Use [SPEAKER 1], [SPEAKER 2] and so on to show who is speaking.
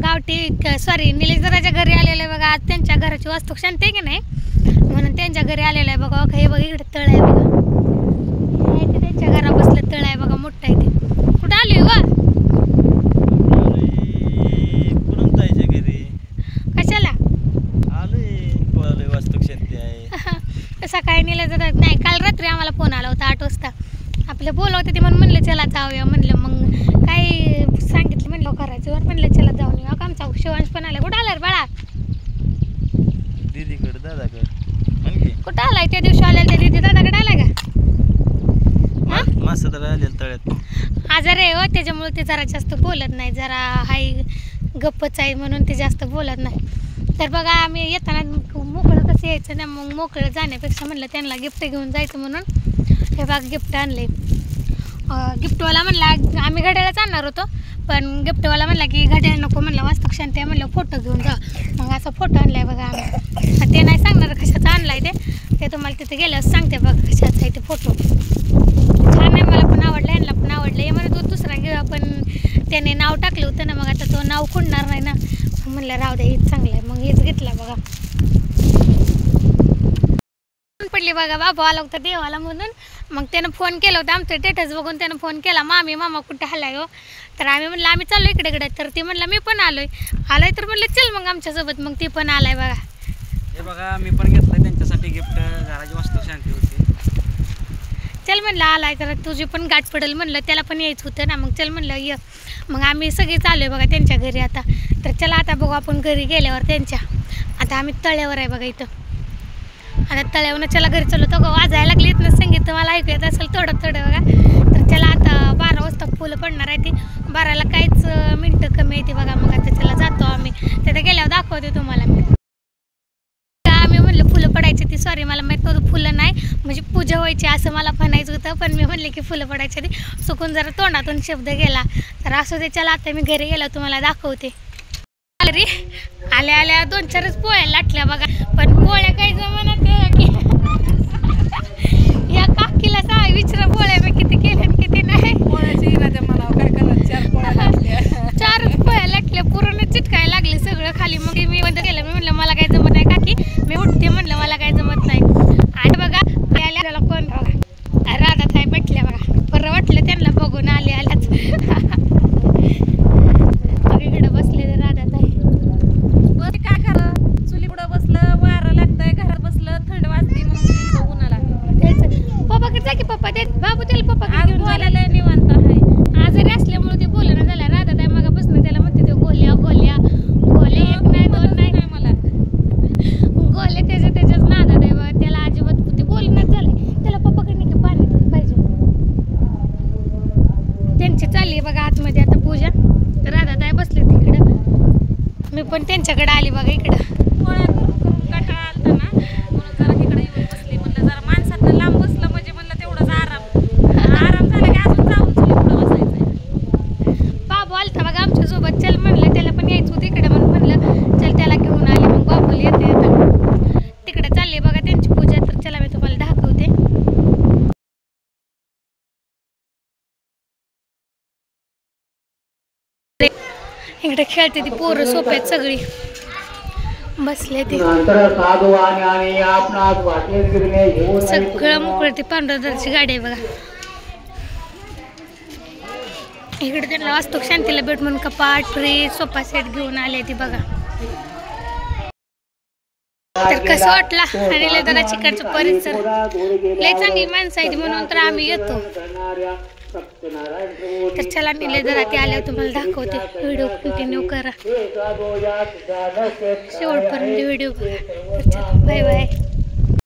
[SPEAKER 1] गावठी सॉरी निलेशदाराच्या घरी आलेलं आहे बघा. आज त्यांच्या घराची वास्तू शांती आहे की नाही म्हणून त्यांच्या घरी आलेलं आहे बघा. हे बघा इकडे तळ आहे बघा. ते त्यांच्या घरा बसलं तळ आहे बघा मोठं आहे ते. कुठं आली वा कशाला सकाळी नेलं जातात नाही. काल रात्री आम्हाला फोन आला होता 8 वाजता. आपलं बोलवते ते म्हणून म्हणलं चला जाऊया म्हणलं. मग काही सांगितलं म्हणलं करायचं वर म्हणलं चला जाऊन येऊ. आमचा शिवांश पण आला. कुठं आला रे बाळा?
[SPEAKER 2] दीदीकडे दादाकडे.
[SPEAKER 1] कुठं आलाय? त्या दिवशी आलेला त्या दीदी दादाकडे आलाय का?
[SPEAKER 2] मासा तर आलेलं तळ्यात.
[SPEAKER 1] आजार आहे हो त्याच्यामुळे ते जरा जास्त बोलत नाही. जरा हाय गप्पच आहे म्हणून ते जास्त बोलत नाही. तर बघा आम्ही येताना मोकळं कसं यायचं ना मग मोकळं जाण्यापेक्षा म्हणलं त्यांना गिफ्ट घेऊन जायचं म्हणून हे बघा गिफ्ट आणले. गिफ्टवाला म्हणला आम्ही घड्याळच आणणार होतो पण गिफ्टवाला म्हणला की घड्याळ नको म्हणलं वास्तू शांती आहे म्हणलं फोटो घेऊन जा. मग असा फोटो आणलाय बघा आम्ही. ते नाही सांगणार कशाचा आणलाय ते तुम्हाला तिथे गेल्यावर सांगते बघा कशाचा आहे ते फोटो. छान आहे मला पण आवडलं यांना पण आवडलं. हे म्हणत दुसरा घेऊया पण त्याने नाव टाकलं होतं ना मग आता तो नाव खुडणार नाही ना म्हणलं राहू द्या हेच चांगलं आहे. मग हेच घेतलं बघा. पडली बघा बाबा आला होता देवाला म्हणून मग त्यानं फोन केला होता. आमचं स्टेटस बघून त्यानं फोन केला मामा कुठं हलाय हो. तर आम्ही म्हणलं आम्ही चाललो इकडे तर ती म्हणलं मी पण आलोय तर म्हणलं चल मग आमच्यासोबत. मग ती पण आलाय बघा.
[SPEAKER 2] हे बघा मी पण घेतलंय त्यांच्यासाठी गिफ्ट. घराची वास्तू शांती होती.
[SPEAKER 1] चल म्हणलं आलाय तर तुझी पण गाठ पडेल म्हणलं. त्याला पण यायचं होतं ना मग चल म्हणलं ये. मग आम्ही सगळे चालू आहे बघा त्यांच्या घरी आता. तर चला आता बघू आपण घरी गेल्यावर त्यांच्या. आता आम्ही तळ्यावर आहे बघा इथं. आता तळ्यावरून चला घरी चालू तो वाजायला लागली इथनं संगीत मला ऐकू येत असेल थोडं बघा. तर चला आता 12 वाजता फुलं पडणार आहे ती. 12ला काहीच मिनटं कमी येते बघा. मग आता चला जातो आम्ही. तिथे गेल्यावर दाखवते तुम्हाला मी. आम्ही म्हणलं फुलं पडायची ती सॉरी मला माहीत नव्हतं फुलं नाही म्हणजे पूजा व्हायची असं मला म्हणायचं होतं. पण मी म्हणले की फुलं पडायची ती चुकून जरा तोंडातून शब्द गेला. तर असं ते चला आता मी घरी गेला तुम्हाला दाखवते. रे आल्या 2-4च पोळ्या लाटल्या बघा. पण पोळ्या काही जमाना ते या काकीला सांग विचारा पोळ्या मी किती केल्या किती नाही.
[SPEAKER 3] पोळ्याची ना मला काय करायचं 4 पोळ्या लाटल्या.
[SPEAKER 1] 4च पोळ्या लाटल्या पूर्ण चिटकायला लागले सगळं खाली. मग मी बंद केलं. मी म्हणलं मला काही जमत नाही काकी मी उठते म्हणलं मला काही जमत नाही. आणि बघा आल्याला कोण बघा राधा ताई भेटल्या बघा. बरं वाटलं त्यांना बघून आल्याच. इकडे बसले तर राधा ताई
[SPEAKER 3] काय करा चुली पुढं बसलं वारं लागतंय घरात बसलं थंड वाजते म्हणून उन्हाला
[SPEAKER 1] पप्पाकडे जा की पप्पा ते बाबू त्याला पप्पा घेऊन
[SPEAKER 3] बोलायला निवांत आहे.
[SPEAKER 1] आजारी असल्यामुळे ते बोलणं झालं राधा ताई मगापासून त्याला म्हणते ते गोल्या एक नाही 2 नाही
[SPEAKER 3] मला
[SPEAKER 1] गोले त्याच्याच नादात आहे बघा. त्याला अजिबात ते बोलणंच झालंय. त्याला पप्पाकडे नाही पाणी पाहिजे. त्यांची चालली बघा आतमध्ये आता पूजा. राधा ताई बसले तिकडं. मी पण त्यांच्याकडे आली बघा इकडं.
[SPEAKER 3] पोळ्या करून कंटाळा आलता ना म्हणून जरा तिकडे येऊन बसली. म्हणलं जरा माणसातनं लांब बसलं म्हणजे म्हणलं तेवढंच आराम झाला की अजून जाऊन चुली पुढं बसायचं.
[SPEAKER 1] बाबू आलता बघा आमच्यासोबत. चल म्हणलं त्याला पण यायचं होतं इकडे म्हणून म्हणलं चल त्याला घेऊन आले. मग बाबूला येते आता तिकडे चालली बघा त्यांची पूजा. तर चला मी तुम्हाला दाखवते. इकडे खेळते ती पोरं सोप्यात सगळी बसले ते सगळं मोकळं. ती पांढरदारची गाडी आहे बघा. इकडे त्यांना वास्तू शांतीला भेट म्हणून कपाट फ्रीज सोफा सेट घेऊन आले ती बघा. तर कसं वाटला आणि लय जरा चिकनचं परिसर लय चांगली माणसं आहे म्हणून तर आम्ही येतो. तर चला निले जरा ते आल्यावर तुम्हाला दाखवते. व्हिडिओ कंटिन्यू करा शेवटपर्यंत व्हिडिओ बघा. तर चला बाय बाय.